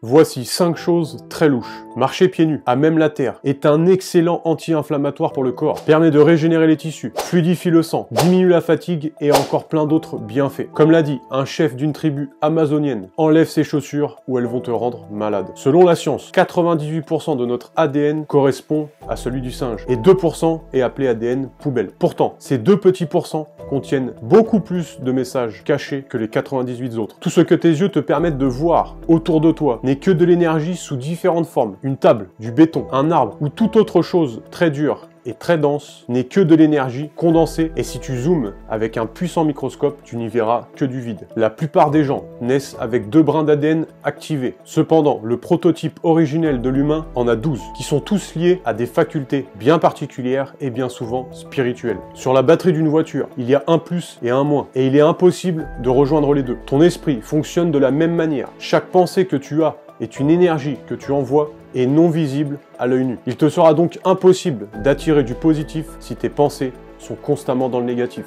Voici 5 choses très louches. Marcher pieds nus, à même la terre, est un excellent anti-inflammatoire pour le corps, permet de régénérer les tissus, fluidifie le sang, diminue la fatigue et encore plein d'autres bienfaits. Comme l'a dit un chef d'une tribu amazonienne, enlève ses chaussures ou elles vont te rendre malade. Selon la science, 98% de notre ADN correspond à celui du singe et 2% est appelé ADN poubelle. Pourtant, ces 2 petits pourcents contiennent beaucoup plus de messages cachés que les 98 autres. Tout ce que tes yeux te permettent de voir autour de toi n'est que de l'énergie sous différentes formes. Une table, du béton, un arbre ou toute autre chose très dure et très dense n'est que de l'énergie condensée, et si tu zoomes avec un puissant microscope, tu n'y verras que du vide. La plupart des gens naissent avec 2 brins d'ADN activés. Cependant, le prototype originel de l'humain en a 12, qui sont tous liés à des facultés bien particulières et bien souvent spirituelles. Sur la batterie d'une voiture, il y a un plus et un moins, et il est impossible de rejoindre les deux. Ton esprit fonctionne de la même manière. Chaque pensée que tu as est une énergie que tu envoies et non visible à l'œil nu. Il te sera donc impossible d'attirer du positif si tes pensées sont constamment dans le négatif.